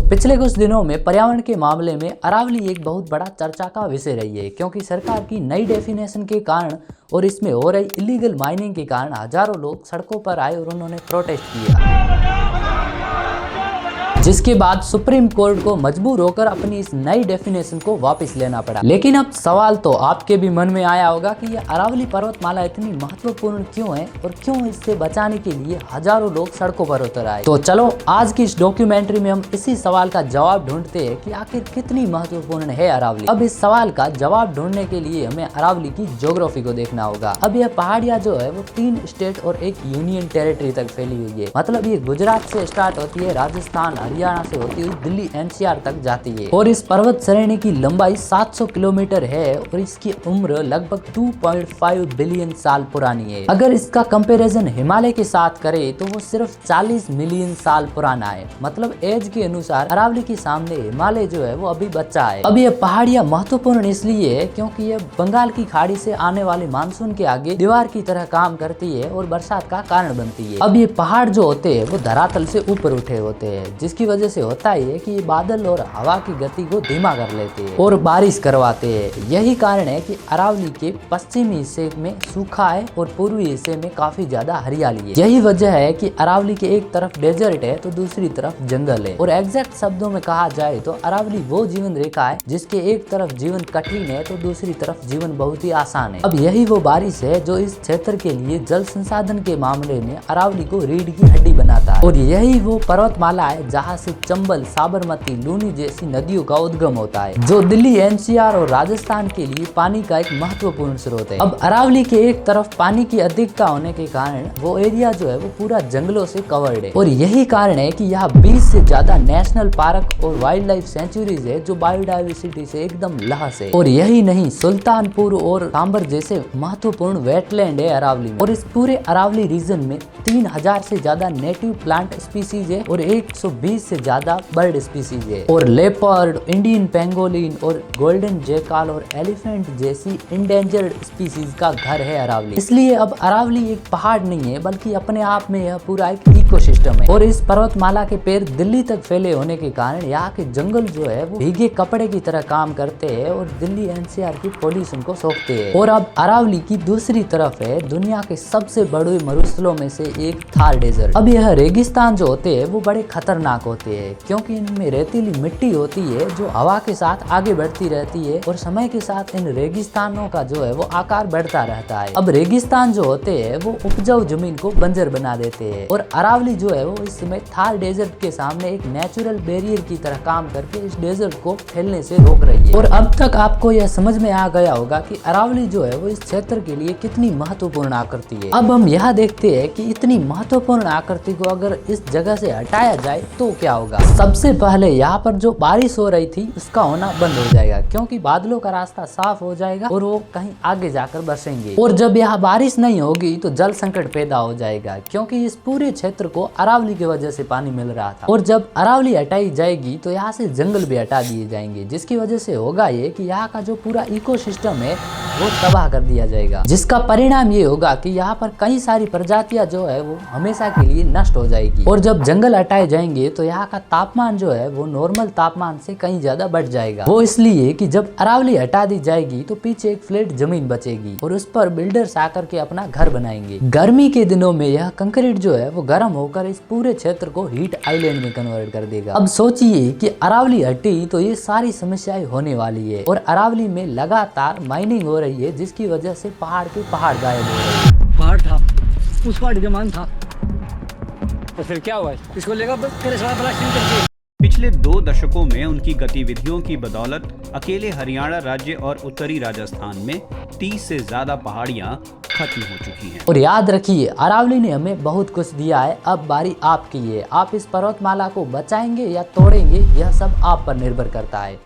पिछले कुछ दिनों में पर्यावरण के मामले में अरावली एक बहुत बड़ा चर्चा का विषय रही है, क्योंकि सरकार की नई डेफिनेशन के कारण और इसमें हो रही इलीगल माइनिंग के कारण हजारों लोग सड़कों पर आए और उन्होंने प्रोटेस्ट किया, जिसके बाद सुप्रीम कोर्ट को मजबूर होकर अपनी इस नई डेफिनेशन को वापस लेना पड़ा। लेकिन अब सवाल तो आपके भी मन में आया होगा कि ये अरावली पर्वतमाला इतनी महत्वपूर्ण क्यों है और क्यों इससे बचाने के लिए हजारों लोग सड़कों पर उतर आए। तो चलो आज की इस डॉक्यूमेंट्री में हम इसी सवाल का जवाब ढूंढते हैं कि आखिर कितनी महत्वपूर्ण है अरावली। अब इस सवाल का जवाब ढूंढने के लिए हमें अरावली की ज्योग्राफी को देखना होगा। अब यह पहाड़ियाँ जो है वो 3 स्टेट और एक यूनियन टेरिटरी तक फैली हुई है। मतलब ये गुजरात से स्टार्ट होती है, राजस्थान हरियाणा से होती हुई दिल्ली एनसीआर तक जाती है और इस पर्वत श्रेणी की लंबाई 700 किलोमीटर है और इसकी उम्र लगभग 2.5 बिलियन साल पुरानी है। अगर इसका कंपैरिजन हिमालय के साथ करे तो वो सिर्फ 40 मिलियन साल पुराना है। मतलब एज के अनुसार अरावली के सामने हिमालय जो है वो अभी बच्चा है। अब ये पहाड़ियाँ महत्वपूर्ण इसलिए है क्योंकि ये बंगाल की खाड़ी से आने वाले मानसून के आगे दीवार की तरह काम करती है और बरसात का कारण बनती है। अब ये पहाड़ जो होते हैं वो धरातल से ऊपर उठे होते हैं, जिसकी वजह से होता है कि ये बादल और हवा की गति को धीमा कर लेते हैं और बारिश करवाते हैं। यही कारण है कि अरावली के पश्चिमी हिस्से में सूखा है और पूर्वी हिस्से में काफी ज्यादा हरियाली है। यही वजह है कि अरावली के एक तरफ डेजर्ट है तो दूसरी तरफ जंगल है। और एग्जैक्ट शब्दों में कहा जाए तो अरावली वो जीवन रेखा है जिसके एक तरफ जीवन कठिन है तो दूसरी तरफ जीवन बहुत ही आसान है। अब यही वो बारिश है जो इस क्षेत्र के लिए जल संसाधन के मामले में अरावली को रीढ़ की हड्डी बनाता है। और यही वो पर्वतमाला है जहाँ से चंबल, साबरमती, लूनी जैसी नदियों का उद्गम होता है, जो दिल्ली एनसीआर और राजस्थान के लिए पानी का एक महत्वपूर्ण स्रोत है। अब अरावली के एक तरफ पानी की अधिकता होने के कारण वो एरिया जो है वो पूरा जंगलों से कवर्ड है और यही कारण है कि यहाँ 20 से ज्यादा नेशनल पार्क और वाइल्ड लाइफ सेंचुरीज है जो बायोडाइवर्सिटी से एकदम लहस है। और यही नहीं, सुल्तानपुर और सांबर जैसे महत्वपूर्ण वेटलैंड है अरावली में। और इस पूरे अरावली रीजन में 3000 से ज्यादा नेटिव प्लांट स्पीसीज है और 120 से ज्यादा बर्ड स्पीसीज है। और लेपर्ड, इंडियन पेंगोलिन और गोल्डन जेकाल और एलिफेंट जैसी इंडेंजर्ड स्पीसीज का घर है अरावली। इसलिए अब अरावली एक पहाड़ नहीं है बल्कि अपने आप में यह पूरा एक इकोसिस्टम है। और इस पर्वतमाला के पैर दिल्ली तक फैले होने के कारण यहाँ के जंगल जो है वो भीगे कपड़े की तरह काम करते हैं और दिल्ली एनसीआर की पॉल्यूशन को सोखते हैं। और अब अरावली की दूसरी तरफ है दुनिया के सबसे बड़े मरुस्थलों में से एक थार डेजर्ट। अब यह रेगिस्तान जो होते हैं वो बड़े खतरनाक होते हैं क्योंकि इनमें रेतीली मिट्टी होती है जो हवा के साथ आगे बढ़ती रहती है और समय के साथ इन रेगिस्तानों का जो है वो आकार बढ़ता रहता है। अब रेगिस्तान जो होते हैं वो उपजाऊ जमीन को बंजर बना देते हैं और अरावली जो है वो इस समय थार डेजर्ट के सामने एक नेचुरल बैरियर की तरह काम करके इस डेजर्ट को फैलने से रोक रही है। और अब तक आपको यह समझ में आ गया होगा कि अरावली जो है वो इस क्षेत्र के लिए कितनी महत्वपूर्ण आकृति है। अब हम यहाँ देखते हैं कि इतनी महत्वपूर्ण आकृति को अगर इस जगह से हटाया जाए तो क्या होगा। सबसे पहले यहाँ पर जो बारिश हो रही थी उसका होना बंद हो जाएगा क्योंकि बादलों का रास्ता साफ हो जाएगा और वो कहीं आगे जाकर बसेंगे। और जब यहाँ बारिश नहीं होगी तो जल संकट पैदा हो जाएगा क्योंकि इस पूरे क्षेत्र को अरावली की वजह से पानी मिल रहा था। और जब अरावली हटाई जाएगी तो यहाँ से जंगल भी हटा दिए जाएंगे, जिसकी वजह से होगा ये कि यहाँ का जो पूरा इकोसिस्टम है वो तबाह कर दिया जाएगा, जिसका परिणाम ये होगा कि यहाँ पर कई सारी प्रजातियां जो है वो हमेशा के लिए नष्ट हो जाएगी। और जब जंगल हटाए जाएंगे तो यहाँ का तापमान जो है वो नॉर्मल तापमान से कहीं ज्यादा बढ़ जाएगा। वो इसलिए कि जब अरावली हटा दी जाएगी तो पीछे एक फ्लैट जमीन बचेगी और उस पर बिल्डर्स आकर के अपना घर बनाएंगे। गर्मी के दिनों में यह कंक्रीट जो है वो गर्म होकर इस पूरे क्षेत्र को हीट आइलैंड में कन्वर्ट कर देगा। अब सोचिए कि अरावली हटी तो ये सारी समस्याएं होने वाली है और अरावली में लगातार माइनिंग हो रही है, जिसकी वजह से पहाड़ के पहाड़ गायब हो रहे हैं। पहाड़ था, उस पहाड़ का मान था, तो फिर क्या हुआ? इसको लेकर तेरे साथ ब्लास्टिंग करके। पिछले 2 दशकों में उनकी गतिविधियों की बदौलत अकेले हरियाणा राज्य और उत्तरी राजस्थान में 30 से ज्यादा पहाड़ियां खत्म हो चुकी हैं। और याद रखिए अरावली ने हमें बहुत कुछ दिया है, अब बारी आपकी है। आप इस पर्वतमाला को बचाएंगे या तोड़ेंगे, यह सब आप पर निर्भर करता है।